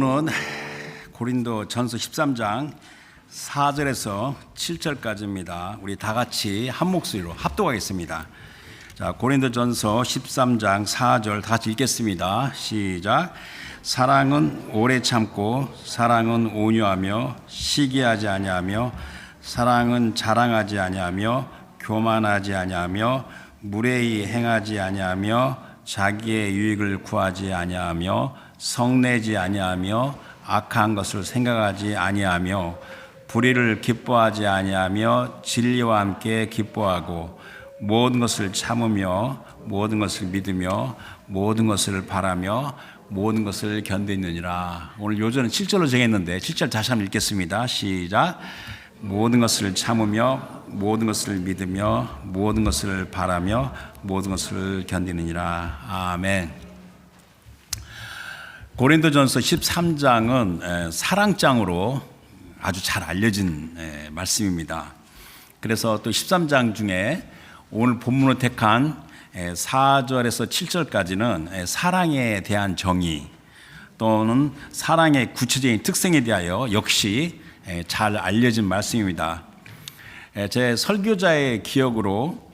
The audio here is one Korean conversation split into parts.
오늘은 고린도 전서 13장 4절에서 7절까지입니다. 우리 다 같이 한 목소리로 합독하겠습니다. 자, 고린도 전서 13장 4절 다 같이 읽겠습니다. 시작. 사랑은 오래 참고, 사랑은 온유하며, 시기하지 아니하며, 사랑은 자랑하지 아니하며, 교만하지 아니하며, 무례히 행하지 아니하며, 자기의 유익을 구하지 아니하며, 성내지 아니하며, 악한 것을 생각하지 아니하며, 불의를 기뻐하지 아니하며, 진리와 함께 기뻐하고, 모든 것을 참으며, 모든 것을 믿으며, 모든 것을 바라며, 모든 것을 견디느니라. 오늘 요절은 7절로 정했는데 7절 다시 한번 읽겠습니다. 시작. 모든 것을 참으며, 모든 것을 믿으며, 모든 것을 바라며, 모든 것을 견디느니라. 아멘. 고린도전서 13장은 사랑장으로 아주 잘 알려진 말씀입니다. 그래서 또 13장 중에 오늘 본문을 택한 4절에서 7절까지는 사랑에 대한 정의 또는 사랑의 구체적인 특성에 대하여 역시 잘 알려진 말씀입니다. 제 설교자의 기억으로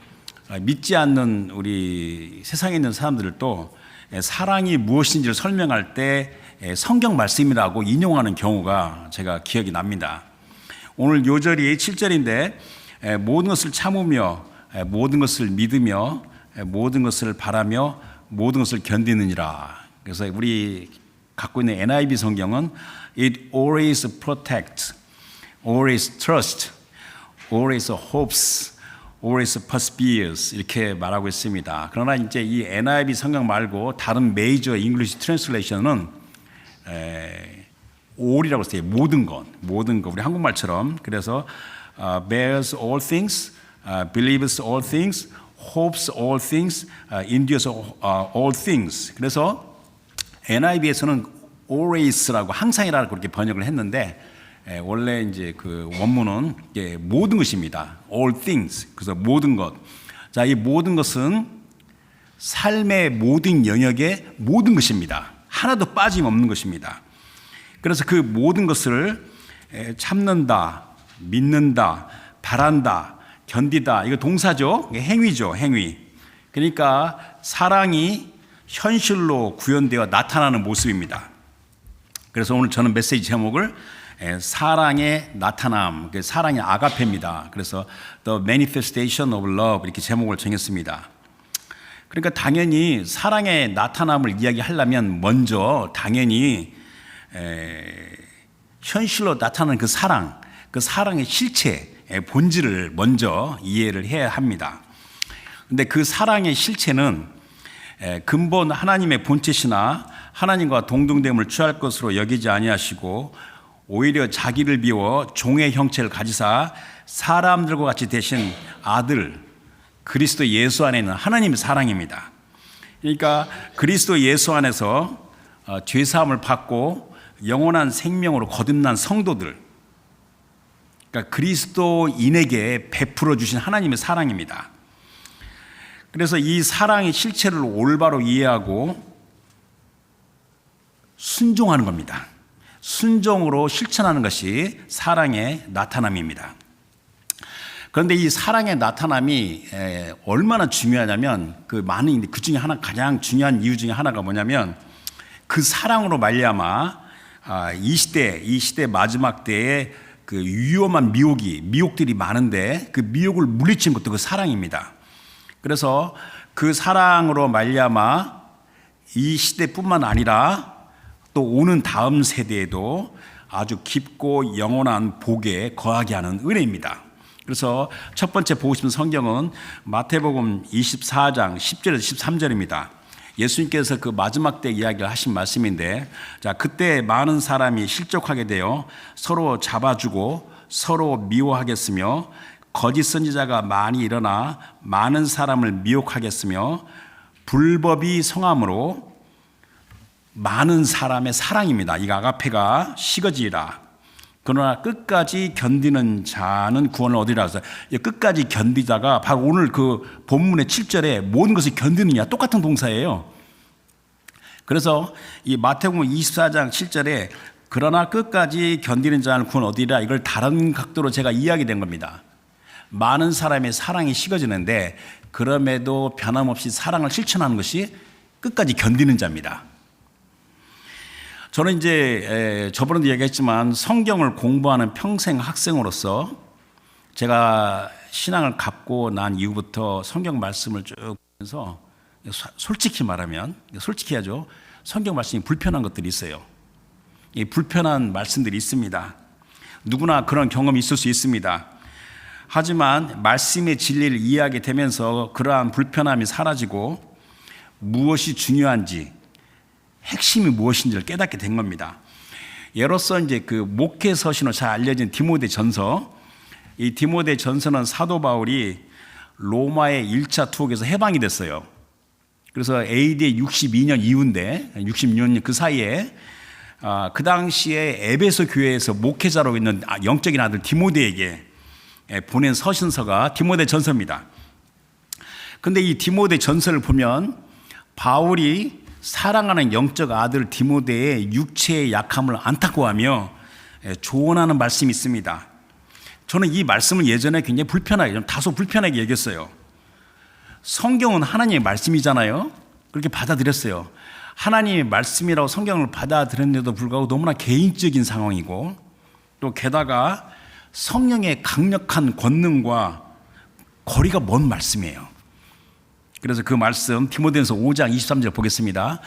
믿지 않는 우리 세상에 있는 사람들도 사랑이 무엇인지를 설명할 때 성경 말씀이라고 인용하는 경우가 제가 기억이 납니다. 오늘 요절이 7절인데 모든 것을 참으며, 모든 것을 믿으며, 모든 것을 바라며, 모든 것을 견디느니라. 그래서 우리 갖고 있는 NIV 성경은 It always protects, always trusts, always hopes, always perseveres 이렇게 말하고 있습니다. 그러나 이제 이 NIV 성경 말고 다른 메이저 잉글리시 트랜슬레이션은 all이라고 써요. 모든 것 우리 한국말처럼. 그래서 bears all things, believes all things, hopes all things, endures all things. 그래서 NIV에서는 always라고 항상이라고 그렇게 번역을 했는데 원래 이제 그 원문은 모든 것입니다. all things. 그래서 모든 것. 자, 이 모든 것은 삶의 모든 영역의 모든 것입니다. 하나도 빠짐없는 것입니다. 그래서 그 모든 것을 참는다, 믿는다, 바란다, 견디다. 이거 동사죠. 행위죠, 행위. 그러니까 사랑이 현실로 구현되어 나타나는 모습입니다. 그래서 오늘 저는 메시지 제목을 사랑의 나타남, 사랑의 아가페입니다. 그래서 The Manifestation of Love 이렇게 제목을 정했습니다. 그러니까 당연히 사랑의 나타남을 이야기하려면 먼저 당연히 현실로 나타나는 그 사랑의 실체, 본질을 먼저 이해를 해야 합니다. 그런데 그 사랑의 실체는 근본 하나님의 본체시나 하나님과 동등됨을 취할 것으로 여기지 아니하시고 오히려 자기를 비워 종의 형체를 가지사 사람들과 같이 되신 아들 그리스도 예수 안에 있는 하나님의 사랑입니다. 그러니까 그리스도 예수 안에서 죄사함을 받고 영원한 생명으로 거듭난 성도들, 그러니까 그리스도인에게 베풀어 주신 하나님의 사랑입니다. 그래서 이 사랑의 실체를 올바로 이해하고 순종하는 겁니다. 순종으로 실천하는 것이 사랑의 나타남입니다. 그런데 이 사랑의 나타남이 얼마나 중요하냐면 그 중에 하나, 가장 중요한 이유 중에 하나가 뭐냐면 그 사랑으로 말미암아 이 시대 마지막 때에 그 위험한 미혹들이 많은데 그 미혹을 물리친 것도 그 사랑입니다. 그래서 그 사랑으로 말미암아 이 시대뿐만 아니라 또 오는 다음 세대에도 아주 깊고 영원한 복에 거하게 하는 은혜입니다. 그래서 첫 번째 보고 싶은 성경은 마태복음 24장 10절에서 13절입니다. 예수님께서 그 마지막 때 이야기를 하신 말씀인데, 자, 그때 많은 사람이 실족하게 되어 서로 잡아주고 서로 미워하겠으며 거짓 선지자가 많이 일어나 많은 사람을 미혹하겠으며 불법이 성함으로 많은 사람의 사랑입니다. 이 아가페가 식어지리라. 그러나 끝까지 견디는 자는 구원을 얻으리라 해서 끝까지 견디다가 바로 오늘 그 본문의 7절에 모든 것을 견디느냐 똑같은 동사예요. 그래서 이 마태복음 24장 7절에 그러나 끝까지 견디는 자는 구원 얻으리라, 이걸 다른 각도로 제가 이야기된 겁니다. 많은 사람의 사랑이 식어지는데 그럼에도 변함없이 사랑을 실천하는 것이 끝까지 견디는 자입니다. 저는 이제 저번에도 얘기했지만 성경을 공부하는 평생 학생으로서 제가 신앙을 갖고 난 이후부터 성경 말씀을 쭉 보면서 솔직히 말하면, 솔직히 하죠, 성경 말씀이 불편한 것들이 있어요. 이 불편한 말씀들이 있습니다. 누구나 그런 경험이 있을 수 있습니다. 하지만 말씀의 진리를 이해하게 되면서 그러한 불편함이 사라지고 무엇이 중요한지, 핵심이 무엇인지를 깨닫게 된 겁니다. 예로서 이제 그 목회 서신으로 잘 알려진 디모데 전서, 이 디모데 전서는 사도 바울이 로마의 1차 투옥에서 해방이 됐어요. 그래서 AD 62년 이후인데, 66년 그 사이에 그 당시에 에베소 교회에서 목회자로 있는 영적인 아들 디모데에게 보낸 서신서가 디모데 전서입니다. 근데 이 디모데 전서를 보면 바울이 사랑하는 영적 아들 디모데의 육체의 약함을 안타까워하며 조언하는 말씀이 있습니다. 저는 이 말씀을 예전에 굉장히 불편하게, 좀 다소 불편하게 여겼어요. 성경은 하나님의 말씀이잖아요. 그렇게 받아들였어요. 하나님의 말씀이라고 성경을 받아들였는데도 불구하고 너무나 개인적인 상황이고, 또 게다가 성령의 강력한 권능과 거리가 먼 말씀이에요. 그래서 그 말씀 디모데전서 5장 23절 보겠습니다.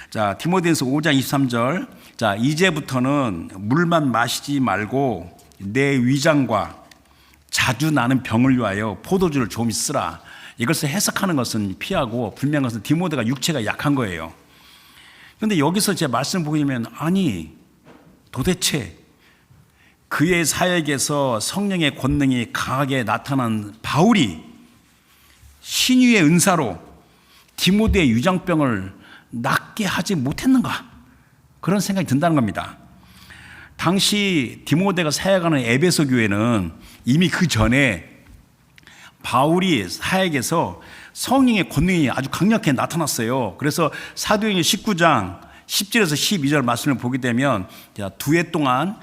자, 디모데전서 5장 23절. 자, 이제부터는 물만 마시지 말고 내 위장과 자주 나는 병을 위하여 포도주를 좀 쓰라. 이것을 해석하는 것은 피하고, 분명한 것은 디모데가 육체가 약한 거예요. 그런데 여기서 제 말씀 보시면, 아니 도대체 그의 사역에서 성령의 권능이 강하게 나타난 바울이 신유의 은사로 디모데의 위장병을 낫게 하지 못했는가, 그런 생각이 든다는 겁니다. 당시 디모데가 사역하는 에베소 교회는 이미 그 전에 바울이 사역에서 성령의 권능이 아주 강력하게 나타났어요. 그래서 사도행전 19장 10절에서 12절 말씀을 보게 되면, 두 해 동안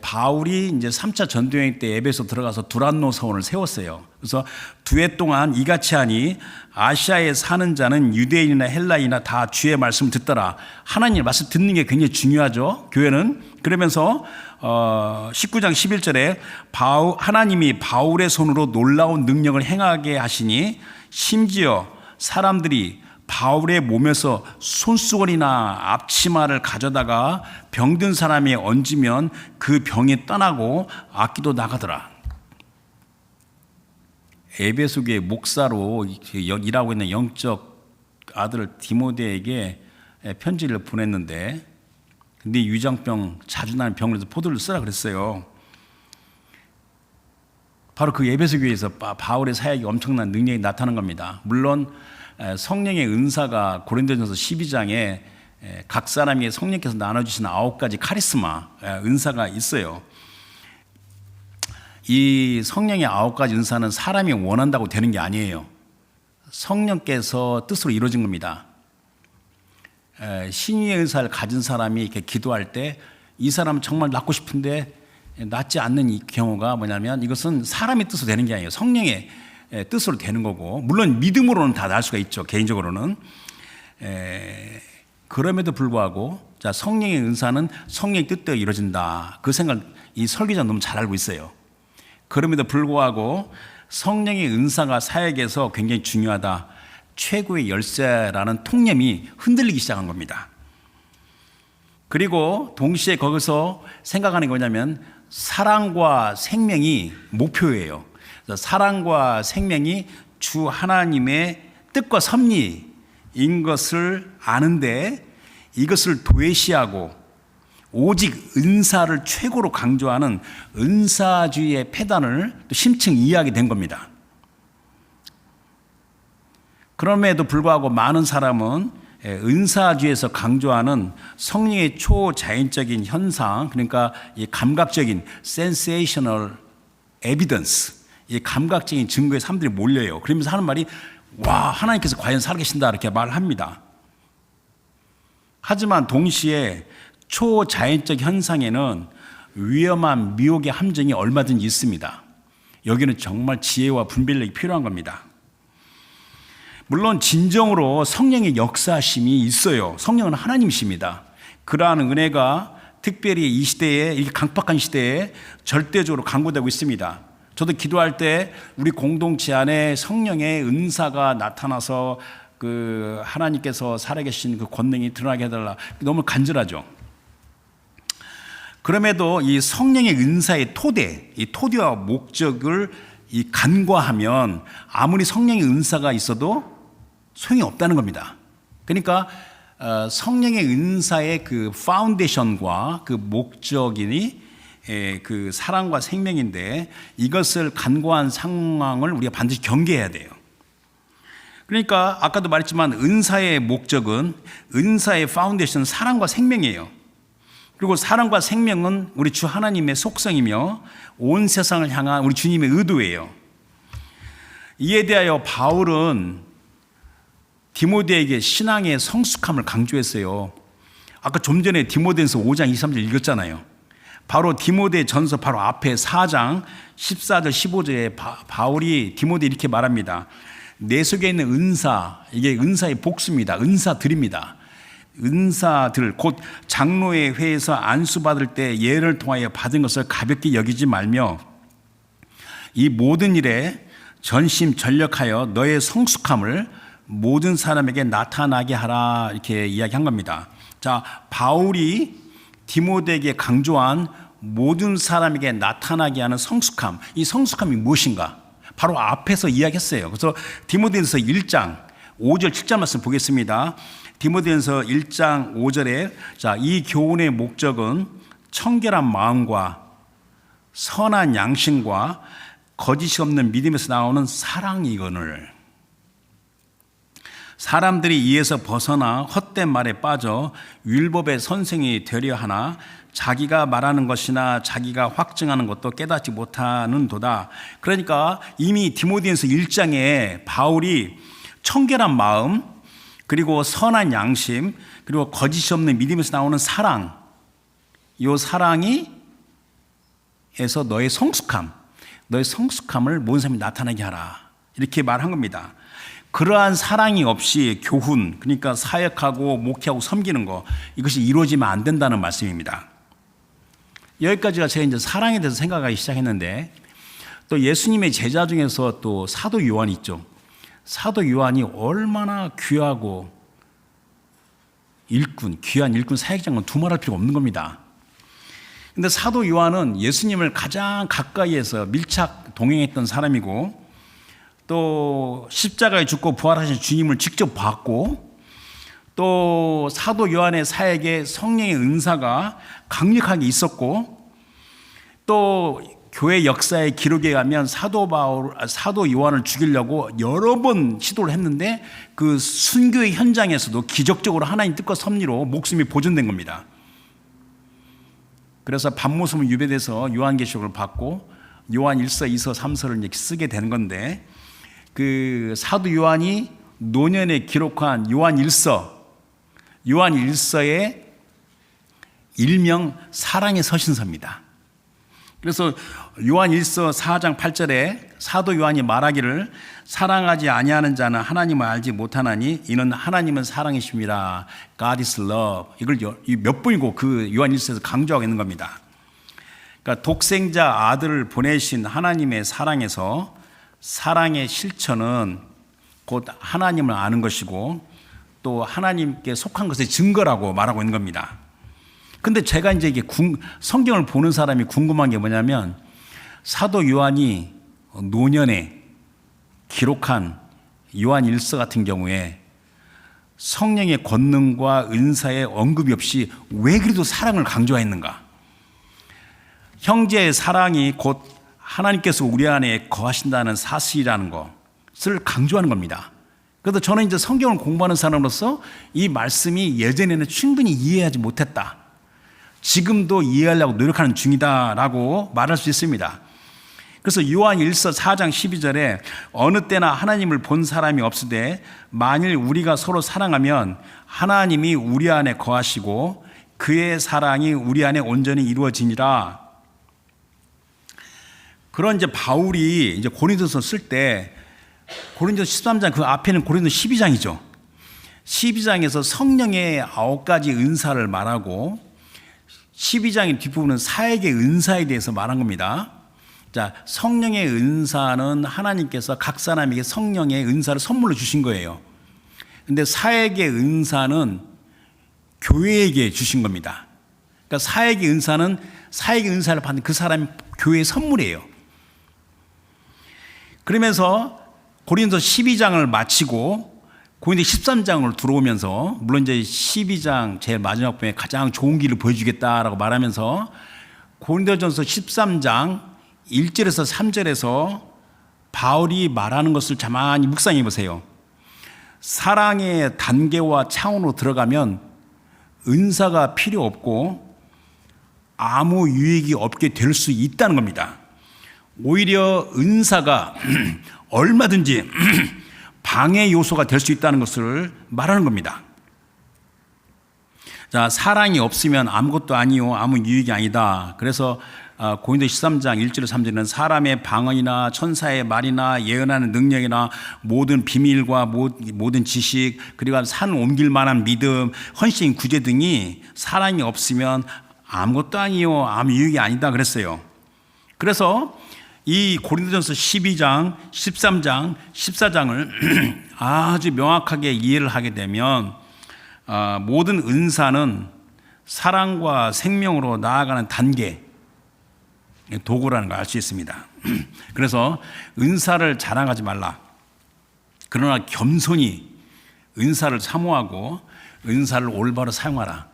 바울이 이제 3차 전도여행 때 에베소 들어가서 두란노 서원을 세웠어요. 그래서 두 해 동안 이같이 하니 아시아에 사는 자는 유대인이나 헬라인이나 다 주의 말씀을 듣더라. 하나님의 말씀 듣는 게 굉장히 중요하죠, 교회는. 그러면서 19장 11절에 하나님이 바울의 손으로 놀라운 능력을 행하게 하시니 심지어 사람들이 바울의 몸에서 손수건이나 앞치마를 가져다가 병든 사람이 얹으면 그 병이 떠나고 악기도 나가더라. 에베소 교회 목사로 일하고 있는 영적 아들 디모데에게 편지를 보냈는데, 근데 위장병, 자주 나는 병을 해서 포도를 쓰라 그랬어요. 바로 그 에베소 교회에서 바울의 사역이 엄청난 능력이 나타난 겁니다. 물론 성령의 은사가 고린도전서 12장에 각 사람에게 성령께서 나눠주신 9가지 카리스마 은사가 있어요. 이 성령의 9가지 은사는 사람이 원한다고 되는 게 아니에요. 성령께서 뜻으로 이루어진 겁니다. 신유의 은사를 가진 사람이 이렇게 기도할 때 이 사람은 정말 낫고 싶은데 낫지 않는 이 경우가 뭐냐면, 이것은 사람의 뜻으로 되는 게 아니에요. 성령의 뜻으로 되는 거고, 물론 믿음으로는 다 날 수가 있죠, 개인적으로는. 그럼에도 불구하고 자, 성령의 은사는 성령의 뜻대로 이루어진다, 그 생각 이 설교자는 너무 잘 알고 있어요. 그럼에도 불구하고 성령의 은사가 사역에서 굉장히 중요하다, 최고의 열쇠라는 통념이 흔들리기 시작한 겁니다. 그리고 동시에 거기서 생각하는 게 뭐냐면, 사랑과 생명이 목표예요. 사랑과 생명이 주 하나님의 뜻과 섭리인 것을 아는데, 이것을 도외시하고 오직 은사를 최고로 강조하는 은사주의의 폐단을 또 심층 이해하게 된 겁니다. 그럼에도 불구하고 많은 사람은 은사주의에서 강조하는 성령의 초자연적인 현상, 그러니까 이 감각적인 sensational evidence, 이 감각적인 증거에 사람들이 몰려요. 그러면서 하는 말이, 와, 하나님께서 과연 살아계신다, 이렇게 말합니다. 하지만 동시에 초자연적 현상에는 위험한 미혹의 함정이 얼마든지 있습니다. 여기는 정말 지혜와 분별력이 필요한 겁니다. 물론 진정으로 성령의 역사심이 있어요. 성령은 하나님이십니다. 그러한 은혜가 특별히 이 시대에, 이 강박한 시대에 절대적으로 강구되고 있습니다. 저도 기도할 때 우리 공동체 안에 성령의 은사가 나타나서 그 하나님께서 살아계신 그 권능이 드러나게 해달라, 너무 간절하죠. 그럼에도 이 성령의 은사의 토대, 이 토대와 목적을 이 간과하면 아무리 성령의 은사가 있어도 소용이 없다는 겁니다. 그러니까 성령의 은사의 그 파운데이션과 그 목적이니 그 사랑과 생명인데, 이것을 간과한 상황을 우리가 반드시 경계해야 돼요. 그러니까 아까도 말했지만 은사의 목적은, 은사의 파운데이션은 사랑과 생명이에요. 그리고 사랑과 생명은 우리 주 하나님의 속성이며 온 세상을 향한 우리 주님의 의도예요. 이에 대하여 바울은 디모데에게 신앙의 성숙함을 강조했어요. 아까 좀 전에 디모데전서 5장 23절 읽었잖아요. 바로 디모데 전서 바로 앞에 4장 14절 15절에 바울이 디모데 이렇게 말합니다. 내 속에 있는 은사, 이게 은사의 복수입니다. 은사들입니다. 은사들, 곧 장로의 회에서 안수받을 때 예를 통하여 받은 것을 가볍게 여기지 말며 이 모든 일에 전심전력하여 너의 성숙함을 모든 사람에게 나타나게 하라, 이렇게 이야기한 겁니다. 자, 바울이 디모데에게 강조한 모든 사람에게 나타나게 하는 성숙함, 이 성숙함이 무엇인가? 바로 앞에서 이야기했어요. 그래서 디모데전서 1장 5절 7절 말씀 보겠습니다. 디모데전서 1장 5절에 자, 이 교훈의 목적은 청결한 마음과 선한 양심과 거짓이 없는 믿음에서 나오는 사랑이거늘. 사람들이 이에서 벗어나 헛된 말에 빠져 율법의 선생이 되려 하나 자기가 말하는 것이나 자기가 확증하는 것도 깨닫지 못하는 도다. 그러니까 이미 디모데전서 1장에 바울이 청결한 마음, 그리고 선한 양심, 그리고 거짓이 없는 믿음에서 나오는 사랑, 이 사랑이 에서 너의 성숙함을 모든 사람이 나타나게 하라, 이렇게 말한 겁니다. 그러한 사랑이 없이 교훈, 그러니까 사역하고 목회하고 섬기는 거, 이것이 이루어지면 안 된다는 말씀입니다. 여기까지가 제가 이제 사랑에 대해서 생각하기 시작했는데, 또 예수님의 제자 중에서 또 사도 요한이 있죠. 사도 요한이 얼마나 귀하고 귀한 일꾼 사역자는 두말할 필요가 없는 겁니다. 근데 사도 요한은 예수님을 가장 가까이에서 밀착 동행했던 사람이고, 또 십자가에 죽고 부활하신 주님을 직접 봤고, 또 사도 요한의 사역에 성령의 은사가 강력하게 있었고, 또 교회 역사의 기록에 가면 사도 요한을 죽이려고 여러 번 시도를 했는데 그 순교의 현장에서도 기적적으로 하나님 뜻과 섭리로 목숨이 보존된 겁니다. 그래서 밤모습을 유배돼서 요한계시록을 받고 요한 1서, 2서, 3서를 이렇게 쓰게 되는 건데, 그 사도 요한이 노년에 기록한 요한 1서의 일명 사랑의 서신서입니다. 그래서 요한 1서 4장 8절에 사도 요한이 말하기를 사랑하지 아니하는 자는 하나님을 알지 못하나니 이는 하나님은 사랑이십니다. God is love. 이걸 몇 번이고 그 요한 1서에서 강조하고 있는 겁니다. 그러니까 독생자 아들을 보내신 하나님의 사랑에서 사랑의 실천은 곧 하나님을 아는 것이고 또 하나님께 속한 것의 증거라고 말하고 있는 겁니다. 근데 제가 이제 이게 성경을 보는 사람이 궁금한 게 뭐냐면, 사도 요한이 노년에 기록한 요한 1서 같은 경우에 성령의 권능과 은사의 언급이 없이 왜 그래도 사랑을 강조했는가? 형제의 사랑이 곧 하나님께서 우리 안에 거하신다는 사실이라는 것을 강조하는 겁니다. 그래서 저는 이제 성경을 공부하는 사람으로서 이 말씀이 예전에는 충분히 이해하지 못했다, 지금도 이해하려고 노력하는 중이다라고 말할 수 있습니다. 그래서 요한 1서 4장 12절에 어느 때나 하나님을 본 사람이 없으되 만일 우리가 서로 사랑하면 하나님이 우리 안에 거하시고 그의 사랑이 우리 안에 온전히 이루어지니라. 그런 이제 바울이 이제 고린도서 쓸 때 고린도서 13장 그 앞에는 고린도서 12장이죠. 12장에서 성령의 9가지 은사를 말하고 12장의 뒷부분은 사역의 은사에 대해서 말한 겁니다. 자, 성령의 은사는 하나님께서 각 사람에게 성령의 은사를 선물로 주신 거예요. 근데 사역의 은사는 교회에게 주신 겁니다. 그러니까 사역의 은사를 받는 그 사람이 교회의 선물이에요. 그러면서 고린도서 12장을 마치고 고린도서 13장으로 들어오면서 물론 이제 12장 제일 마지막 부분에 가장 좋은 길을 보여주겠다라고 말하면서 고린도전서 13장 1절에서 3절에서 바울이 말하는 것을 가만히 묵상해 보세요. 사랑의 단계와 차원으로 들어가면 은사가 필요 없고 아무 유익이 없게 될 수 있다는 겁니다. 오히려 은사가 얼마든지 방해 요소가 될 수 있다는 것을 말하는 겁니다. 자, 사랑이 없으면 아무것도 아니요, 아무 유익이 아니다. 그래서 고린도서 13장 1절 3절은 사람의 방언이나 천사의 말이나 예언하는 능력이나 모든 비밀과 모든 지식, 그리고 산을 옮길 만한 믿음, 헌신, 구제 등이 사랑이 없으면 아무것도 아니요, 아무 유익이 아니다 그랬어요. 그래서 이 고린도전서 12장, 13장, 14장을 아주 명확하게 이해를 하게 되면 모든 은사는 사랑과 생명으로 나아가는 단계, 도구라는 걸 알 수 있습니다. 그래서 은사를 자랑하지 말라. 그러나 겸손히 은사를 사모하고 은사를 올바로 사용하라.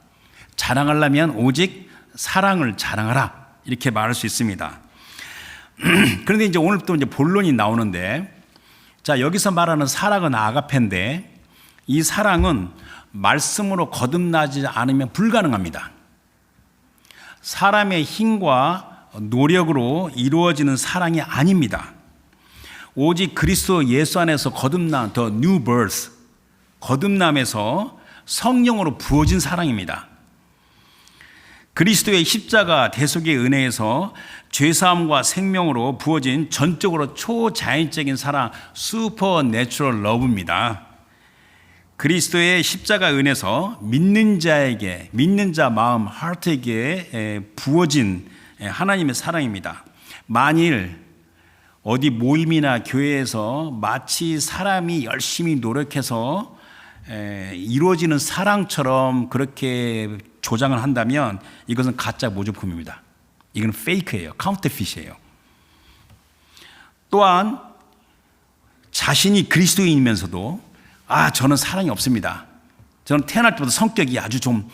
자랑하려면 오직 사랑을 자랑하라. 이렇게 말할 수 있습니다. 그런데 이제 오늘 또 이제 본론이 나오는데, 자, 여기서 말하는 사랑은 아가페인데 이 사랑은 말씀으로 거듭나지 않으면 불가능합니다. 사람의 힘과 노력으로 이루어지는 사랑이 아닙니다. 오직 그리스도 예수 안에서 거듭난 the new birth, 거듭남에서 성령으로 부어진 사랑입니다. 그리스도의 십자가 대속의 은혜에서 죄사함과 생명으로 부어진 전적으로 초자연적인 사랑, 슈퍼내추럴 러브입니다. 그리스도의 십자가 은혜에서 믿는 자 마음, 하트에게 부어진 하나님의 사랑입니다. 만일 어디 모임이나 교회에서 마치 사람이 열심히 노력해서 이루어지는 사랑처럼 그렇게 조장을 한다면 이것은 가짜 모조품입니다. 이건 페이크예요. 카운터핏이에요. 또한 자신이 그리스도인이면서도 저는 사랑이 없습니다. 저는 태어날 때부터 성격이 아주 좀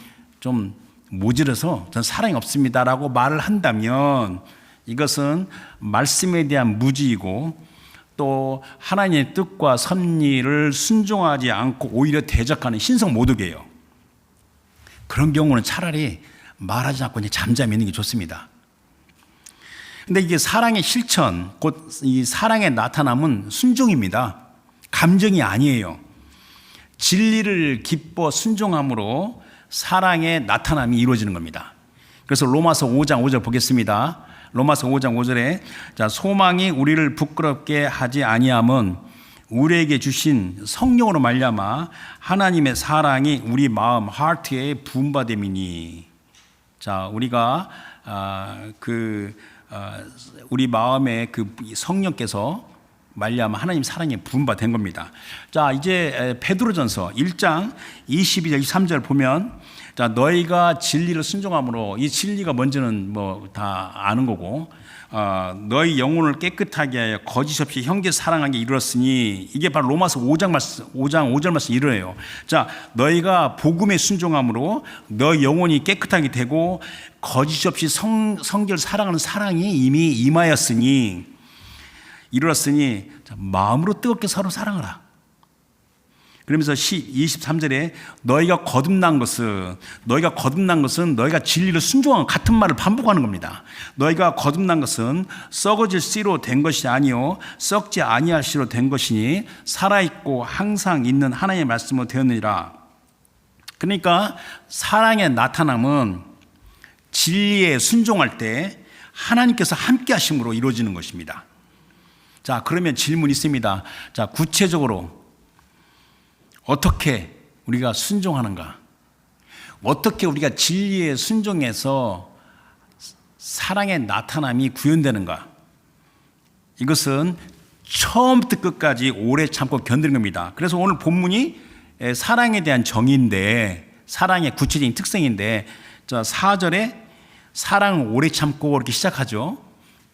모질어서 저는 사랑이 없습니다라고 말을 한다면 이것은 말씀에 대한 무지이고 또 하나님의 뜻과 섭리를 순종하지 않고 오히려 대적하는 신성모독이에요. 그런 경우는 차라리 말하지 않고 그냥 잠잠히 있는 게 좋습니다. 근데 이게 사랑의 실천, 곧 이 사랑의 나타남은 순종입니다. 감정이 아니에요. 진리를 기뻐 순종함으로 사랑의 나타남이 이루어지는 겁니다. 그래서 로마서 5장 5절 보겠습니다. 로마서 5장 5절에 자, 소망이 우리를 부끄럽게 하지 아니함은 우리에게 주신 성령으로 말미암아 하나님의 사랑이 우리 마음 하트에 부음받음이니. 자, 우리가 우리 마음에 그 성령께서 말미암아 하나님 사랑에 부음받은 겁니다. 자, 이제 베드로전서 1장 22절 23절 보면 자, 너희가 진리를 순종함으로, 이 진리가 뭔지는 뭐 다 아는 거고, 너희 영혼을 깨끗하게 하여 거짓 없이 형제 사랑하게 이루었으니, 이게 바로 로마서 5장 5절 말씀 이르예요. 자, 너희가 복음에 순종함으로 너희 영혼이 깨끗하게 되고 거짓 없이 성결 사랑하는 사랑이 이미 임하였으니, 이루었으니 자, 마음으로 뜨겁게 서로 사랑하라. 그러면서 23절에 너희가 거듭난 것은 너희가 진리를 순종한 같은 말을 반복하는 겁니다. 너희가 거듭난 것은 썩어질 씨로 된 것이 아니요 썩지 아니할 씨로 된 것이니 살아있고 항상 있는 하나님의 말씀으로 되었느니라. 그러니까 사랑의 나타남은 진리에 순종할 때 하나님께서 함께 하심으로 이루어지는 것입니다. 자, 그러면 질문이 있습니다. 자, 구체적으로 어떻게 우리가 순종하는가? 어떻게 우리가 진리에 순종해서 사랑의 나타남이 구현되는가? 이것은 처음부터 끝까지 오래 참고 견디는 겁니다. 그래서 오늘 본문이 사랑에 대한 정의인데, 사랑의 구체적인 특성인데, 4절에 사랑을 오래 참고 이렇게 시작하죠.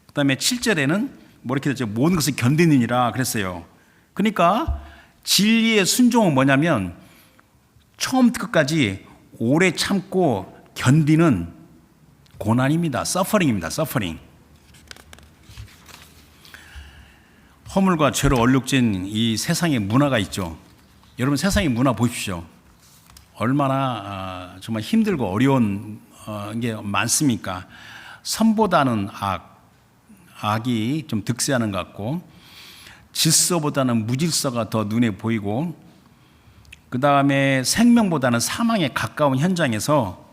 그 다음에 7절에는 뭐 이렇게 되죠. 모든 것을 견디느니라 그랬어요. 그러니까 진리의 순종은 뭐냐면 처음부터 끝까지 오래 참고 견디는 고난입니다. 서퍼링입니다. 서퍼링. 허물과 죄로 얼룩진 이 세상의 문화가 있죠. 여러분 세상의 문화 보십시오. 얼마나 정말 힘들고 어려운 게 많습니까? 선보다는 악이 좀 득세하는 것 같고, 질서보다는 무질서가 더 눈에 보이고, 그 다음에 생명보다는 사망에 가까운 현장에서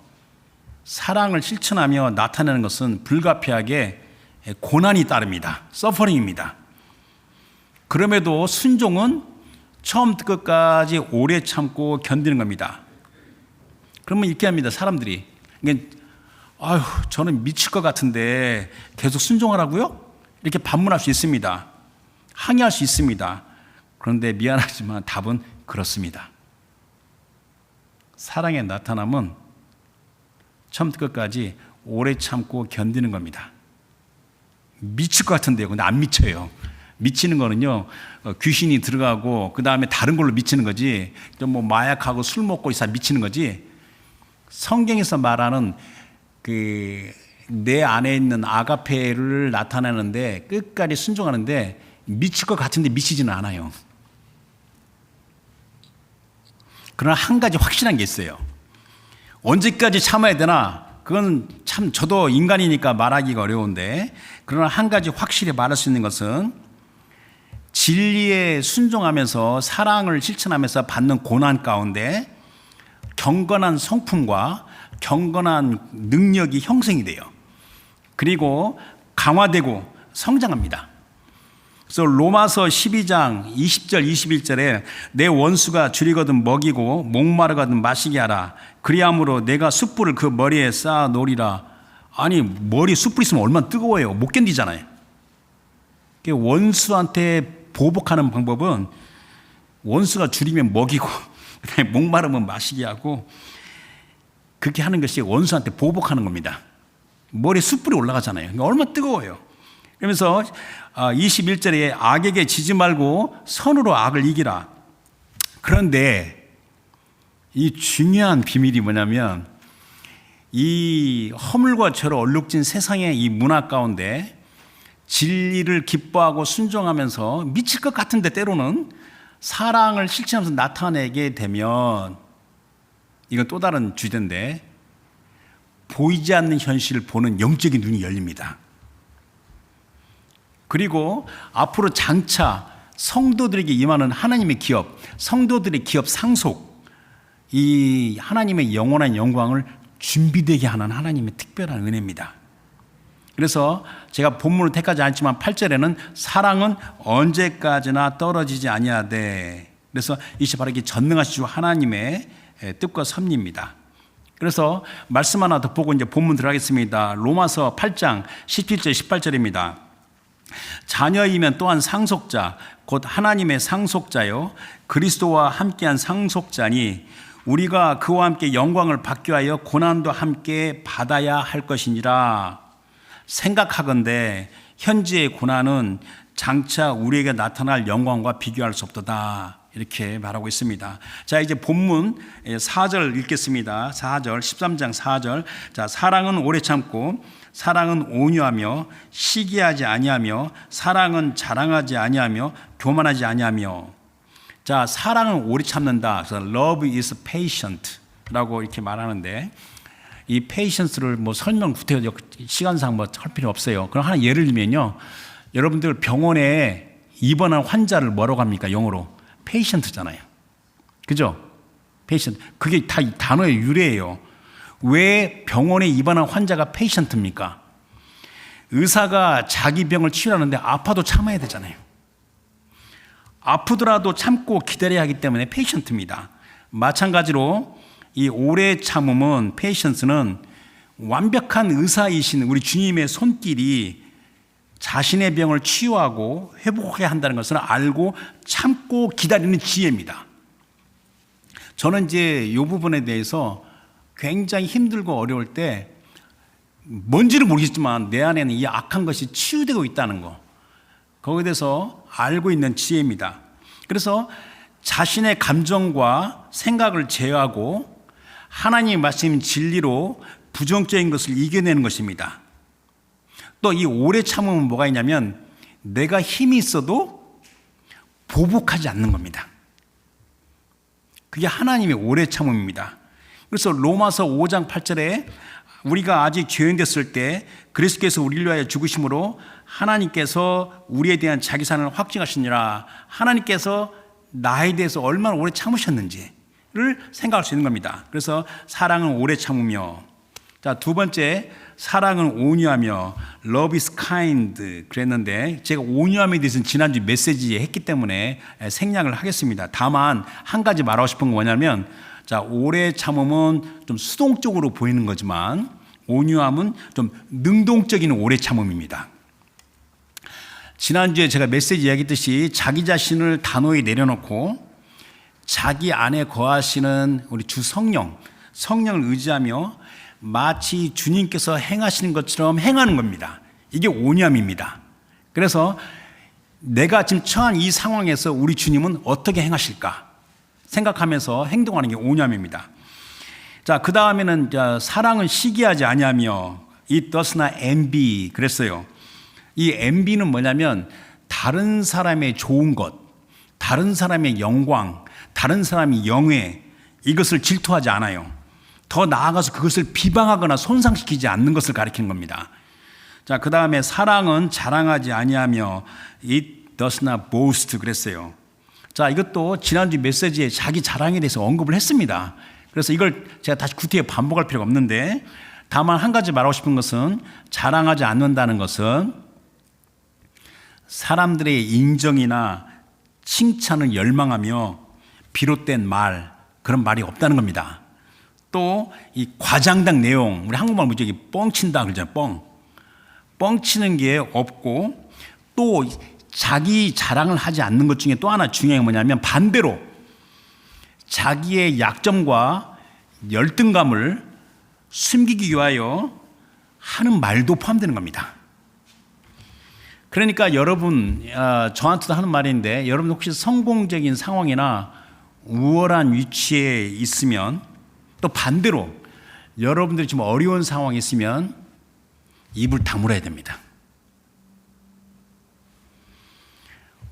사랑을 실천하며 나타내는 것은 불가피하게 고난이 따릅니다. 서퍼링입니다. 그럼에도 순종은 처음부터 끝까지 오래 참고 견디는 겁니다. 그러면 이렇게 합니다. 사람들이 아유, 저는 미칠 것 같은데 계속 순종하라고요? 이렇게 반문할 수 있습니다. 항의할 수 있습니다. 그런데 미안하지만 답은 그렇습니다. 사랑의 나타남은 처음부터 끝까지 오래 참고 견디는 겁니다. 미칠 것 같은데요. 근데 안 미쳐요. 미치는 거는요, 귀신이 들어가고 그 다음에 다른 걸로 미치는 거지, 좀 뭐 마약하고 술 먹고 있어 미치는 거지. 성경에서 말하는 내 안에 있는 아가페를 나타내는데 끝까지 순종하는데 미칠 것 같은데 미치지는 않아요. 그러나 한 가지 확실한 게 있어요. 언제까지 참아야 되나? 그건 참 저도 인간이니까 말하기가 어려운데, 그러나 한 가지 확실히 말할 수 있는 것은 진리에 순종하면서 사랑을 실천하면서 받는 고난 가운데 경건한 성품과 경건한 능력이 형성이 돼요. 그리고 강화되고 성장합니다. 그래서 로마서 12장 20절 21절에 내 원수가 줄이거든 먹이고 목마르거든 마시게 하라. 그리함으로 내가 숯불을 그 머리에 쌓아 놓으리라. 아니, 머리에 숯불 있으면 얼마나 뜨거워요. 못 견디잖아요. 원수한테 보복하는 방법은 원수가 줄이면 먹이고 그다음에 목마르면 마시게 하고, 그렇게 하는 것이 원수한테 보복하는 겁니다. 머리에 숯불이 올라가잖아요. 그러니까 얼마나 뜨거워요. 그러면서 21절에 악에게 지지 말고 선으로 악을 이기라. 그런데 이 중요한 비밀이 뭐냐면, 이 허물과 죄로 얼룩진 세상의 이 문화 가운데 진리를 기뻐하고 순종하면서 미칠 것 같은데 때로는 사랑을 실천하면서 나타내게 되면, 이건 또 다른 주제인데, 보이지 않는 현실을 보는 영적인 눈이 열립니다. 그리고 앞으로 장차 성도들에게 임하는 하나님의 기업, 성도들의 기업 상속, 이 하나님의 영원한 영광을 준비되게 하는 하나님의 특별한 은혜입니다. 그래서 제가 본문을 택하지 않지만 8절에는 사랑은 언제까지나 떨어지지 아니하되, 그래서 이것이 바로 이렇게 전능하시고 하나님의 뜻과 섭리입니다. 그래서 말씀 하나 더 보고 이제 본문 들어가겠습니다. 로마서 8장 17절 18절입니다. 자녀이면 또한 상속자 곧 하나님의 상속자요 그리스도와 함께한 상속자니 우리가 그와 함께 영광을 받기 위하여 고난도 함께 받아야 할 것이니라. 생각하건대 현재의 고난은 장차 우리에게 나타날 영광과 비교할 수 없도다. 이렇게 말하고 있습니다. 자, 이제 본문 4절 읽겠습니다. 4절, 13장 4절. 자, 사랑은 오래 참고, 사랑은 온유하며, 시기하지 아니하며, 사랑은 자랑하지 아니하며, 교만하지 아니하며. 자, 사랑은 오래 참는다. 그래서 love is patient라고 이렇게 말하는데 이 patience를 뭐 설명 구태여 시간상 뭐 할 필요 없어요. 그럼 하나 예를 들면요, 여러분들 병원에 입원한 환자를 뭐라고 합니까? 영어로 patient잖아요. 그죠? patient. 그게 다 이 단어의 유래예요. 왜 병원에 입원한 환자가 patient입니까? 의사가 자기 병을 치료하는데 아파도 참아야 되잖아요. 아프더라도 참고 기다려야 하기 때문에 patient입니다. 마찬가지로 이 오래 참음은 patience는 완벽한 의사이신 우리 주님의 손길이 자신의 병을 치유하고 회복하게 한다는 것을 알고 참고 기다리는 지혜입니다. 저는 이제 이 부분에 대해서 굉장히 힘들고 어려울 때 뭔지를 모르겠지만 내 안에는 이 악한 것이 치유되고 있다는 거, 거기에 대해서 알고 있는 지혜입니다. 그래서 자신의 감정과 생각을 제어하고 하나님의 말씀 진리로 부정적인 것을 이겨내는 것입니다. 또 이 오래 참음은 뭐가 있냐면 내가 힘이 있어도 보복하지 않는 겁니다. 그게 하나님의 오래 참음입니다. 그래서 로마서 5장 8절에 우리가 아직 죄인 됐을 때 그리스도께서 우리를 위하여 죽으심으로 하나님께서 우리에 대한 자기 사랑을 확증하시니라. 하나님께서 나에 대해서 얼마나 오래 참으셨는지를 생각할 수 있는 겁니다. 그래서 사랑은 오래 참으며, 자, 두 번째, 사랑은 온유하며, love is kind 그랬는데 제가 온유함에 대해서는 지난주 메시지에 했기 때문에 생략을 하겠습니다. 다만 한 가지 말하고 싶은 건 뭐냐면, 자, 오래 참음은 좀 수동적으로 보이는 거지만 온유함은 좀 능동적인 오래 참음입니다. 지난주에 제가 메시지 이야기했듯이 자기 자신을 단호히 내려놓고 자기 안에 거하시는 우리 주 성령을 의지하며 마치 주님께서 행하시는 것처럼 행하는 겁니다. 이게 온유함입니다. 그래서 내가 지금 처한 이 상황에서 우리 주님은 어떻게 행하실까 생각하면서 행동하는 게 온유함입니다. 자, 그 다음에는 사랑은 시기하지 아니하며 it does not envy 그랬어요. 이 envy는 뭐냐면 다른 사람의 좋은 것, 다른 사람의 영광, 다른 사람의 영예, 이것을 질투하지 않아요. 더 나아가서 그것을 비방하거나 손상시키지 않는 것을 가리키는 겁니다. 자, 그 다음에 사랑은 자랑하지 아니하며 it does not boast 그랬어요. 자, 이것도 지난주 메시지에 자기 자랑에 대해서 언급을 했습니다. 그래서 이걸 제가 다시 구태여 반복할 필요가 없는데, 다만 한 가지 말하고 싶은 것은 자랑하지 않는다는 것은 사람들의 인정이나 칭찬을 열망하며 비롯된 말, 그런 말이 없다는 겁니다. 또 이 과장당 내용, 우리 한국말 무지하게 뻥친다 그러잖아요. 뻥치는 게 없고, 또 자기 자랑을 하지 않는 것 중에 또 하나 중요한 게 뭐냐면 반대로 자기의 약점과 열등감을 숨기기 위하여 하는 말도 포함되는 겁니다. 그러니까 여러분, 저한테도 하는 말인데, 여러분 혹시 성공적인 상황이나 우월한 위치에 있으면, 또 반대로 여러분들이 지금 어려운 상황에 있으면 입을 다물어야 됩니다.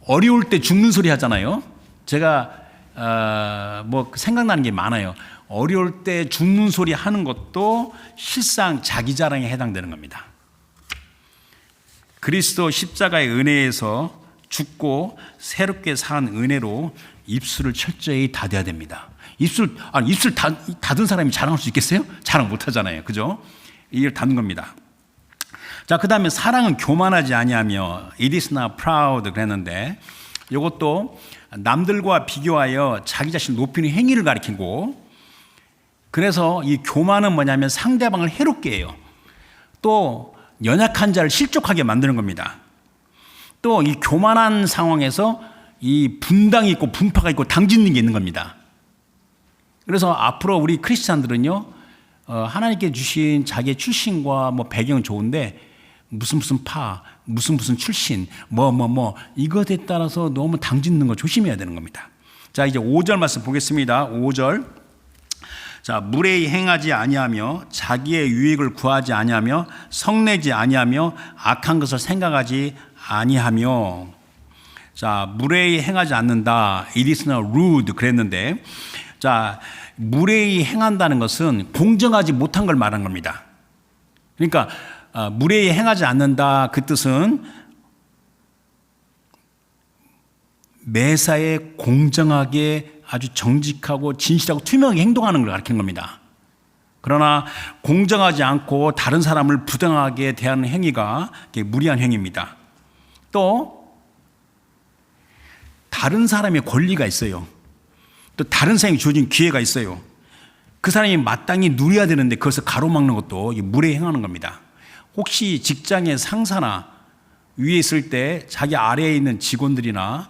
어려울 때 죽는 소리 하잖아요. 제가 뭐 생각나는 게 많아요. 어려울 때 죽는 소리 하는 것도 실상 자기 자랑에 해당되는 겁니다. 그리스도 십자가의 은혜에서 죽고 새롭게 산 은혜로 입술을 철저히 닫아야 됩니다. 입술 닫은 사람이 자랑할 수 있겠어요? 자랑 못 하잖아요. 그죠? 이걸 닫는 겁니다. 자, 그 다음에 사랑은 교만하지 아니하며 it is not proud 그랬는데, 이것도 남들과 비교하여 자기 자신을 높이는 행위를 가리키고, 그래서 이 교만은 뭐냐면 상대방을 해롭게 해요. 또 연약한 자를 실족하게 만드는 겁니다. 또 이 교만한 상황에서 이 분당이 있고 분파가 있고 당짓는 게 있는 겁니다. 그래서 앞으로 우리 크리스찬들은요, 하나님께 주신 자기의 출신과 뭐 배경은 좋은데 무슨 파, 무슨 출신, 이것에 따라서 너무 당짓는 거 조심해야 되는 겁니다. 자, 이제 5절 말씀 보겠습니다. 5절. 자, 무례히 행하지 아니하며 자기의 유익을 구하지 아니하며 성내지 아니하며 악한 것을 생각하지 아니하며. 자, 무례히 행하지 않는다. It is not rude. 그랬는데, 자, 무례히 행한다는 것은 공정하지 못한 걸 말한 겁니다. 그러니까, 무례히 행하지 않는다. 그 뜻은 매사에 공정하게 아주 정직하고 진실하고 투명하게 행동하는 걸 가리키는 겁니다. 그러나 공정하지 않고 다른 사람을 부당하게 대하는 행위가 무리한 행위입니다. 또 다른 사람의 권리가 있어요. 또 다른 사람이 주어진 기회가 있어요. 그 사람이 마땅히 누려야 되는데 그것을 가로막는 것도 무례히 행하는 겁니다. 혹시 직장의 상사나 위에 있을 때 자기 아래에 있는 직원들이나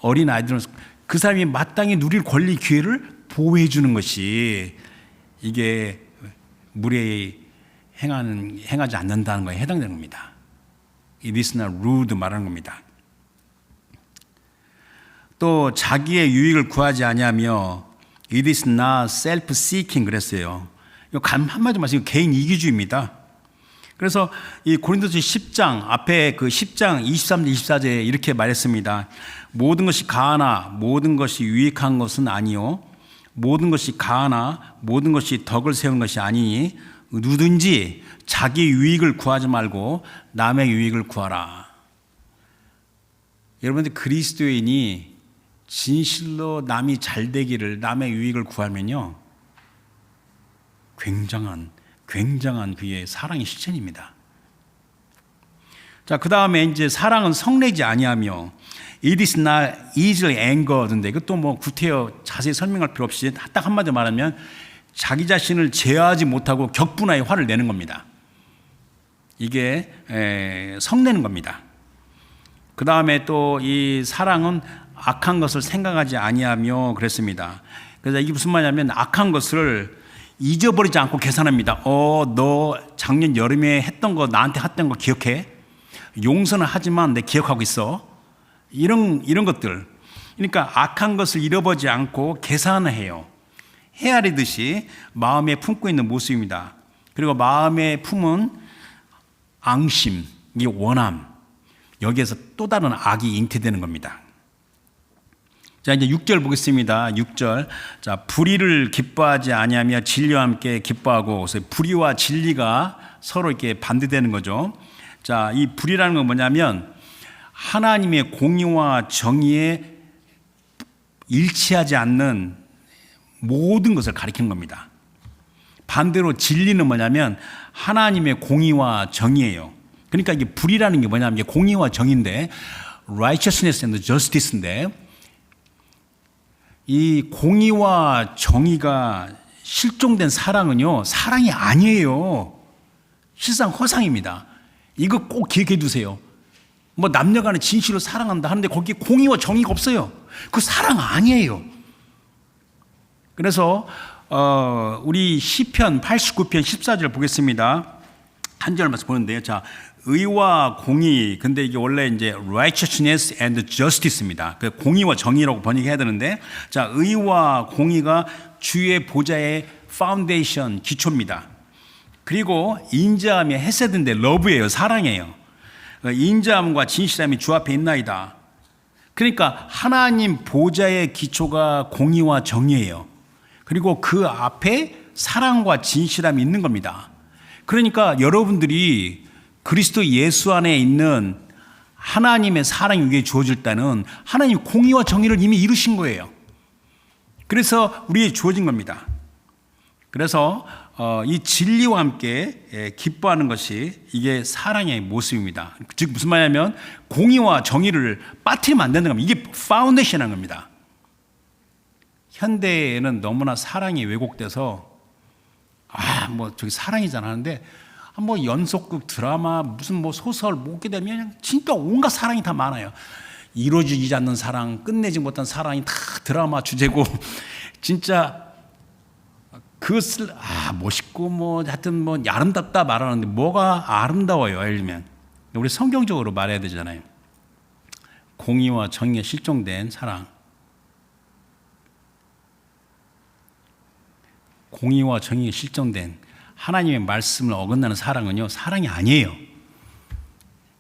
어린 아이들은 그 사람이 마땅히 누릴 권리 기회를 보호해 주는 것이 이게 무례히 행하지 않는다는 거에 해당되는 겁니다. It is not rude 말하는 겁니다. 또 자기의 유익을 구하지 아니하며 It is not self-seeking 그랬어요. 이거 한마디로 말해서 개인 이기주의입니다. 그래서 이 고린도서 10장 앞에 그 10장 23절 24절에 이렇게 말했습니다. 모든 것이 가하나 모든 것이 유익한 것은 아니요 모든 것이 가하나 모든 것이 덕을 세운 것이 아니니 누구든지 자기 유익을 구하지 말고 남의 유익을 구하라. 여러분들 그리스도인이 진실로 남이 잘 되기를 남의 유익을 구하면요 굉장한 그의 사랑의 실천입니다. 자, 그 다음에 이제 사랑은 성내지 아니하며 It is not easily angered인데 이것도 뭐 구태여 자세히 설명할 필요 없이 딱 한마디로 말하면 자기 자신을 제어하지 못하고 격분하여 화를 내는 겁니다. 이게 성내는 겁니다. 그 다음에 또 이 사랑은 악한 것을 생각하지 아니하며 그랬습니다. 그래서 이게 무슨 말이냐면 악한 것을 잊어버리지 않고 계산합니다. 너 작년 여름에 했던 거 나한테 했던 거 기억해? 용서는 하지만 내 기억하고 있어. 이런 것들. 그러니까 악한 것을 잃어버리지 않고 계산을 해요. 헤아리듯이 마음에 품고 있는 모습입니다. 그리고 마음에 품은 앙심, 이 원함. 여기에서 또 다른 악이 잉태되는 겁니다. 자, 이제 6절 보겠습니다. 6절. 자, 불의를 기뻐하지 아니하며 진리와 함께 기뻐하고, 그래서 불의와 진리가 서로 이렇게 반대되는 거죠. 자, 이 불의라는 건 뭐냐면 하나님의 공의와 정의에 일치하지 않는 모든 것을 가리키는 겁니다. 반대로 진리는 뭐냐면 하나님의 공의와 정의예요. 그러니까 이게 불의라는 게 뭐냐면 이게 공의와 정의인데 righteousness and justice인데 이 공의와 정의가 실종된 사랑은요, 사랑이 아니에요. 실상 허상입니다. 이거 꼭 기억해 두세요. 뭐 남녀간에 진실로 사랑한다 하는데 거기에 공의와 정의가 없어요. 그 사랑 아니에요. 그래서 우리 시편 89편 14절 보겠습니다. 한 절 말씀 보는데요. 자, 의와 공의, 근데 이게 원래 이제 righteousness and justice입니다. 그 공의와 정의라고 번역해야 되는데, 자, 의와 공의가 주의 보좌의 파운데이션, 기초입니다. 그리고 인자함이 헤세드인데 러브예요, 사랑이에요. 인자함과 진실함이 주 앞에 있나이다. 그러니까 하나님 보좌의 기초가 공의와 정의예요. 그리고 그 앞에 사랑과 진실함이 있는 겁니다. 그러니까 여러분들이 그리스도 예수 안에 있는 하나님의 사랑이 위에 주어질 때는 하나님 공의와 정의를 이미 이루신 거예요. 그래서 우리에게 주어진 겁니다. 그래서 이 진리와 함께 기뻐하는 것이 이게 사랑의 모습입니다. 즉 무슨 말이냐면 공의와 정의를 빠뜨리면 안 된다는 겁니다. 이게 파운데이션인 겁니다. 현대에는 너무나 사랑이 왜곡돼서 뭐 저기 사랑이잖아 하는데 뭐 연속극 드라마 무슨 뭐 소설 보게 되면 진짜 온갖 사랑이 다 많아요. 이루어지지 않는 사랑, 끝내지 못한 사랑이 다 드라마 주제고 진짜 그것을 멋있고 뭐 하여튼 뭐 아름답다 말하는데 뭐가 아름다워요? 예를 들면 우리 성경적으로 말해야 되잖아요. 공의와 정의에 실종된 사랑, 공의와 정의에 실종된 하나님의 말씀을 어긋나는 사랑은요, 사랑이 아니에요.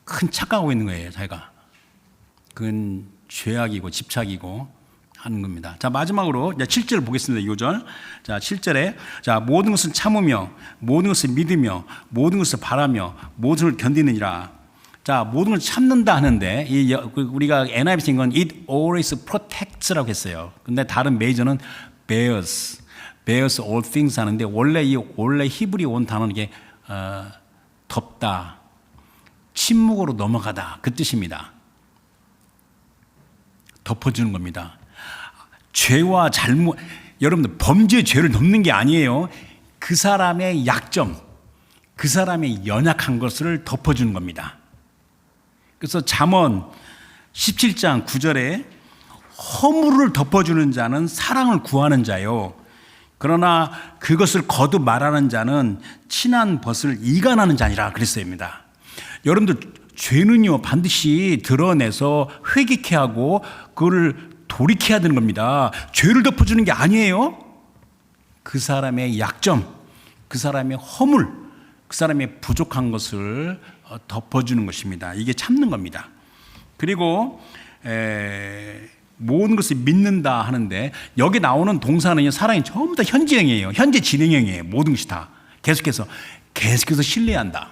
큰 착각하고 있는 거예요, 자기가. 그건 죄악이고 집착이고 하는 겁니다. 자, 마지막으로 7절 보겠습니다. 2절. 자, 7절에 자, 모든 것을 참으며 모든 것을 믿으며 모든 것을 바라며 모든 것을 견디느니라. 자, 모든 걸 참는다 하는데 우리가 NIV 쓴 건 it always protects라고 했어요. 근데 다른 메이저는 bears all things 하는데 원래 히브리 온 단어는 이게 덮다, 침묵으로 넘어가다 그 뜻입니다. 덮어주는 겁니다. 죄와 잘못, 여러분들 범죄의 죄를 덮는 게 아니에요. 그 사람의 약점, 그 사람의 연약한 것을 덮어주는 겁니다. 그래서 잠언 17장 9절에 허물을 덮어주는 자는 사랑을 구하는 자요. 그러나 그것을 거듭 말하는 자는 친한 벗을 이간하는 자니라 그랬습니다. 여러분들 죄는요 반드시 드러내서 회개케 하고 그거를 돌이켜야 되는 겁니다. 죄를 덮어주는 게 아니에요. 그 사람의 약점, 그 사람의 허물, 그 사람의 부족한 것을 덮어주는 것입니다. 이게 참는 겁니다. 그리고 모든 것을 믿는다 하는데 여기 나오는 동사는 사랑이 전부 다 현재형이에요. 현재 진행형이에요. 모든 것이 다 계속해서 신뢰한다.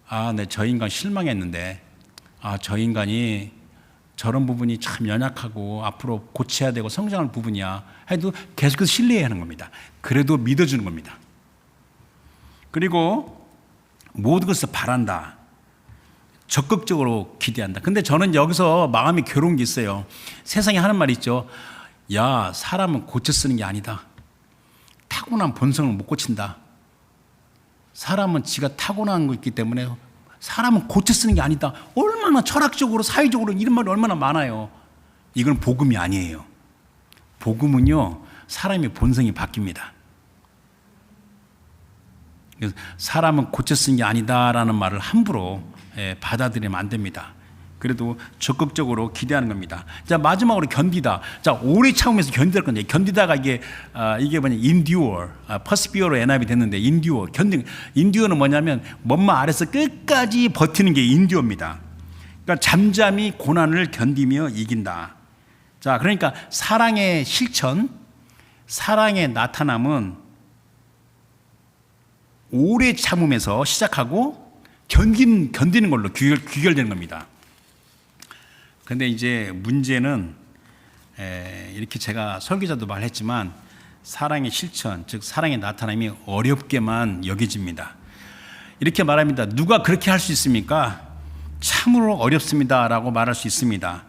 아, 네, 저 인간 실망했는데 저 인간이 저런 부분이 참 연약하고 앞으로 고쳐야 되고 성장할 부분이야 해도 계속해서 신뢰해야 하는 겁니다. 그래도 믿어주는 겁니다. 그리고 모든 것을 바란다. 적극적으로 기대한다. 근데 저는 여기서 마음이 괴로운 게 있어요. 세상에 하는 말이 있죠. 야, 사람은 고쳐 쓰는 게 아니다. 타고난 본성을 못 고친다. 사람은 지가 타고난 거 있기 때문에 사람은 고쳐 쓰는 게 아니다. 얼마나 철학적으로 사회적으로 이런 말이 얼마나 많아요. 이건 복음이 아니에요. 복음은요 사람의 본성이 바뀝니다. 그래서 사람은 고쳐 쓰는 게 아니다라는 말을 함부로 받아들이면 안 됩니다. 그래도 적극적으로 기대하는 겁니다. 자, 마지막으로 견디다. 자, 오래 참으면서 견디다 건데 견디다가 이게 뭐냐 endure, persevere로 NIV 됐는데 endure, endure는 뭐냐면 먼마 아래서 끝까지 버티는 게 endure입니다. 그러니까 잠잠히 고난을 견디며 이긴다. 자, 그러니까 사랑의 실천, 사랑의 나타남은 오래 참으면서 시작하고 견디는 걸로 귀결되는 겁니다. 그런데 이제 문제는 이렇게 제가 설교자도 말했지만 사랑의 실천, 즉 사랑의 나타남이 어렵게만 여겨집니다. 이렇게 말합니다. 누가 그렇게 할 수 있습니까? 참으로 어렵습니다라고 말할 수 있습니다.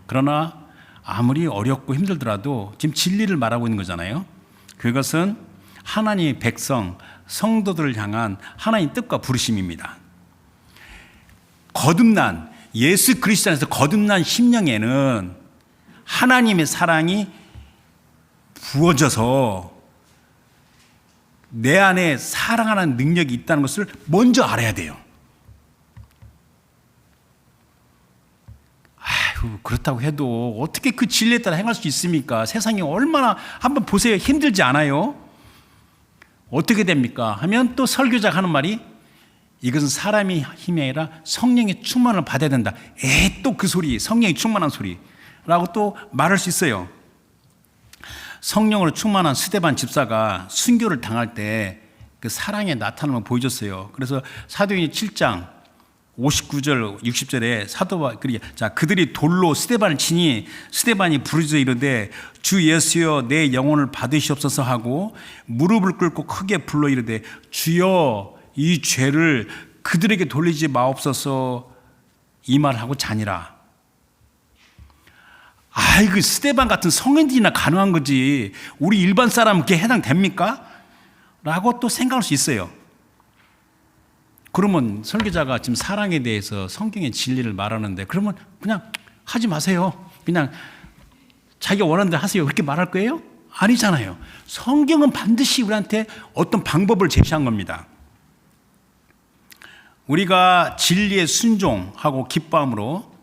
그러나 아무리 어렵고 힘들더라도 지금 진리를 말하고 있는 거잖아요. 그것은 하나님의 백성, 성도들을 향한 하나님의 뜻과 부르심입니다. 거듭난 예수 그리스도 안에서 거듭난 심령에는 하나님의 사랑이 부어져서 내 안에 사랑하는 능력이 있다는 것을 먼저 알아야 돼요. 아유, 그렇다고 해도 어떻게 그 진리에 따라 행할 수 있습니까? 세상이 얼마나, 한번 보세요. 힘들지 않아요? 어떻게 됩니까? 하면 또 설교자가 하는 말이 이것은 사람의 힘이 아니라 성령의 충만을 받아야 된다. 또 그 소리, 성령이 충만한 소리라고 또 말할 수 있어요. 성령으로 충만한 스데반 집사가 순교를 당할 때 그 사랑의 나타남을 보여줬어요. 그래서 사도행전 7장 59절 60절에 사도가 자, 그들이 돌로 스데반을 치니 스데반이 부르짖어 이르되 주 예수여 내 영혼을 받으시옵소서 하고 무릎을 꿇고 크게 불러 이르되 주여 이 죄를 그들에게 돌리지 마옵소서 이 말하고 자니라. 그 스데반 같은 성인들이나 가능한 거지 우리 일반 사람께 해당됩니까? 라고 또 생각할 수 있어요. 그러면 설교자가 지금 사랑에 대해서 성경의 진리를 말하는데 그러면 그냥 하지 마세요. 그냥 자기가 원하는 대로 하세요. 그렇게 말할 거예요? 아니잖아요. 성경은 반드시 우리한테 어떤 방법을 제시한 겁니다. 우리가 진리에 순종하고 기뻐함으로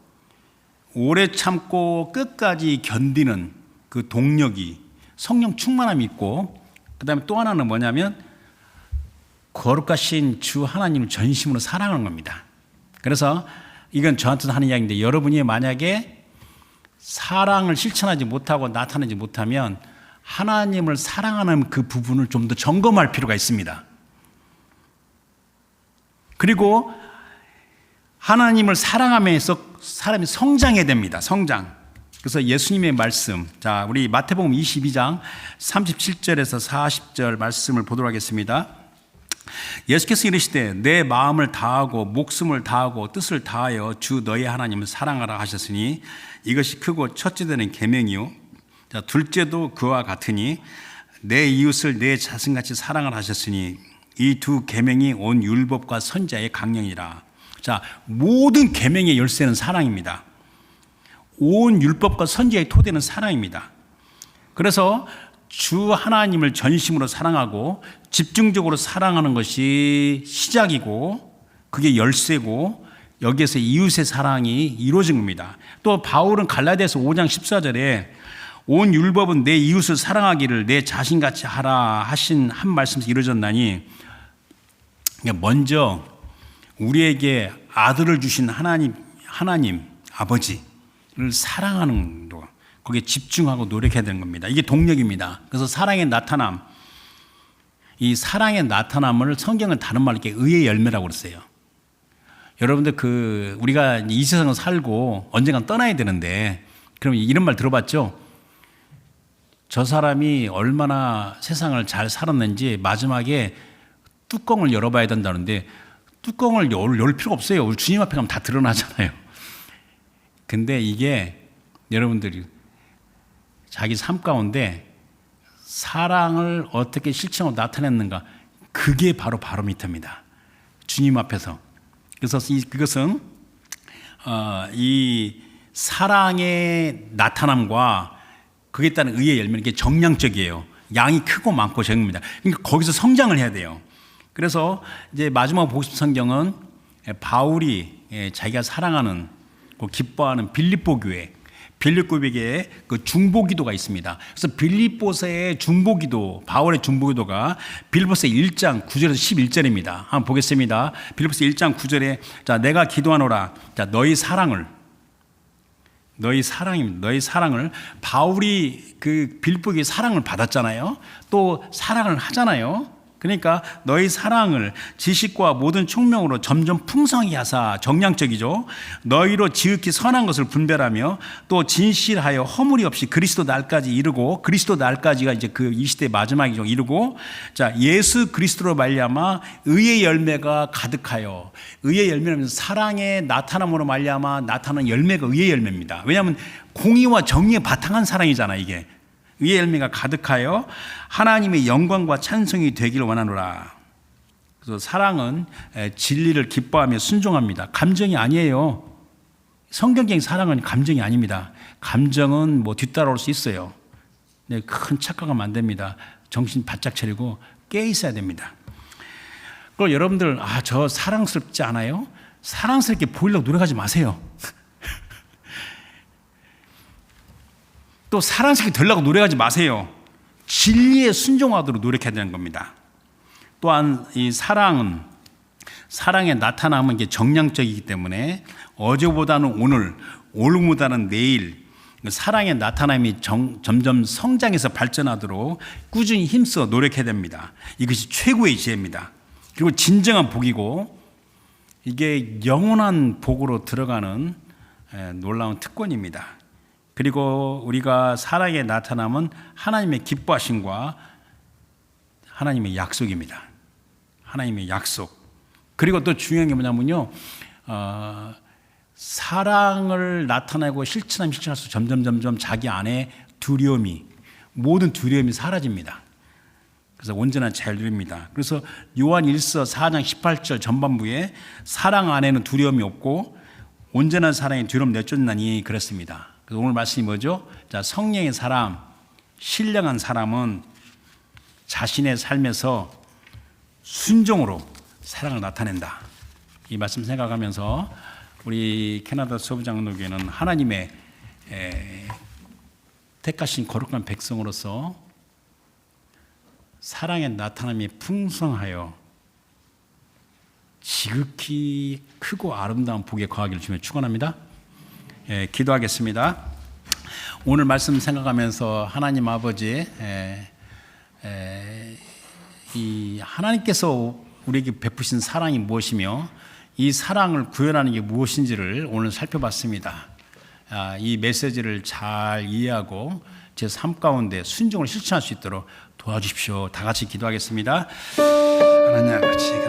오래 참고 끝까지 견디는 그 동력이 성령 충만함이 있고 그 다음에 또 하나는 뭐냐면 거룩하신 주 하나님을 전심으로 사랑하는 겁니다. 그래서 이건 저한테도 하는 이야기인데, 여러분이 만약에 사랑을 실천하지 못하고 나타내지 못하면 하나님을 사랑하는 그 부분을 좀 더 점검할 필요가 있습니다. 그리고 하나님을 사랑하면서 사람이 성장해야 됩니다. 성장. 그래서 예수님의 말씀, 자, 우리 마태복음 22장 37절에서 40절 말씀을 보도록 하겠습니다. 예수께서 이르시되 내 마음을 다하고 목숨을 다하고 뜻을 다하여 주 너희 하나님을 사랑하라 하셨으니 이것이 크고 첫째 되는 계명이요, 자, 둘째도 그와 같으니 내 이웃을 내 자신같이 사랑하라 하셨으니 이 두 계명이 온 율법과 선지자의 강령이라. 자, 모든 계명의 열쇠는 사랑입니다. 온 율법과 선지자의 토대는 사랑입니다. 그래서 주 하나님을 전심으로 사랑하고 집중적으로 사랑하는 것이 시작이고, 그게 열쇠고, 여기에서 이웃의 사랑이 이루어진 겁니다. 또 바울은 갈라디아서 5장 14절에 온 율법은 내 이웃을 사랑하기를 내 자신같이 하라 하신 한 말씀에서 이루어졌나니, 먼저 우리에게 아들을 주신 하나님 아버지를 사랑하는 거, 거기에 집중하고 노력해야 되는 겁니다. 이게 동력입니다. 그래서 사랑의 나타남, 이 사랑의 나타남을 성경은 다른 말로 이렇게 의의 열매라고 그랬어요. 여러분들 우리가 이 세상을 살고 언젠간 떠나야 되는데, 그럼 이런 말 들어봤죠? 저 사람이 얼마나 세상을 잘 살았는지 마지막에 뚜껑을 열어봐야 된다는데, 뚜껑을 열 필요가 없어요. 우리 주님 앞에 가면 다 드러나잖아요. 근데 이게 여러분들이 자기 삶 가운데 사랑을 어떻게 실천하고 나타냈는가, 그게 바로 바로미터입니다. 주님 앞에서. 그래서 그것은 이 사랑의 나타남과 그에 따른 의의 열매는 이게 정량적이에요. 양이 크고 많고 적습니다. 그러니까 거기서 성장을 해야 돼요. 그래서 이제 마지막 복음 성경은 바울이 자기가 사랑하는, 기뻐하는 빌립보 교회, 빌립보에게 그 중보기도가 있습니다. 그래서 빌립보서의 중보기도, 바울의 중보기도가 빌립보서 1장 9절에서 11절입니다. 한번 보겠습니다. 빌립보서 1장 9절에 자, 내가 기도하노라. 자, 너희 사랑을 바울이 그 빌립보에게 사랑을 받았잖아요. 또 사랑을 하잖아요. 그러니까 너희 사랑을 지식과 모든 총명으로 점점 풍성히 하사, 정량적이죠. 너희로 지극히 선한 것을 분별하며 또 진실하여 허물이 없이 그리스도 날까지 이르고, 그리스도 날까지가 이제 그 이 시대의 마지막이죠. 이르고, 자, 예수 그리스도로 말미암아 의의 열매가 가득하여, 의의 열매는 사랑의 나타남으로 말미암아 나타나는 열매가 의의 열매입니다. 왜냐하면 공의와 정의에 바탕한 사랑이잖아, 이게. 의의 열매가 가득하여 하나님의 영광과 찬송이 되기를 원하노라. 그래서 사랑은 진리를 기뻐하며 순종합니다. 감정이 아니에요. 성경적인 사랑은 감정이 아닙니다. 감정은 뭐 뒤따라올 수 있어요. 네, 큰 착각하면 안 됩니다. 정신 바짝 차리고 깨 있어야 됩니다. 그걸 여러분들, 저 사랑스럽지 않아요? 사랑스럽게 보이려고 노력하지 마세요. 또 사랑스럽게 되려고 노력하지 마세요. 진리에 순종하도록 노력해야 되는 겁니다. 또한 이 사랑의 나타남은 이게 정량적이기 때문에 어제보다는 오늘, 오늘보다는 내일, 사랑의 나타남이 점점 성장해서 발전하도록 꾸준히 힘써 노력해야 됩니다. 이것이 최고의 지혜입니다. 그리고 진정한 복이고, 이게 영원한 복으로 들어가는 놀라운 특권입니다. 그리고 우리가 사랑의 나타남은 하나님의 기뻐하심과 하나님의 약속입니다. 하나님의 약속. 그리고 또 중요한 게 뭐냐면요, 사랑을 나타내고 실천할수록 점점 자기 안에 모든 두려움이 사라집니다. 그래서 온전한 자유를 누립니다. 그래서 요한 1서 4장 18절 전반부에 사랑 안에는 두려움이 없고 온전한 사랑에 두려움 내쫓나니 그랬습니다. 그래서 오늘 말씀이 뭐죠? 자, 성령의 사람, 신령한 사람은 자신의 삶에서 순종으로 사랑을 나타낸다. 이 말씀 생각하면서 우리 캐나다 서부장로교회는 하나님의 택하신 거룩한 백성으로서 사랑의 나타남이 풍성하여 지극히 크고 아름다운 복에 거하기를 주며 축원합니다. 기도하겠습니다. 오늘 말씀 생각하면서 하나님 아버지, 이 하나님께서 우리에게 베푸신 사랑이 무엇이며 이 사랑을 구현하는 게 무엇인지를 오늘 살펴봤습니다. 이 메시지를 잘 이해하고 제 삶 가운데 순종을 실천할 수 있도록 도와주십시오. 다 같이 기도하겠습니다. 하나님 아버지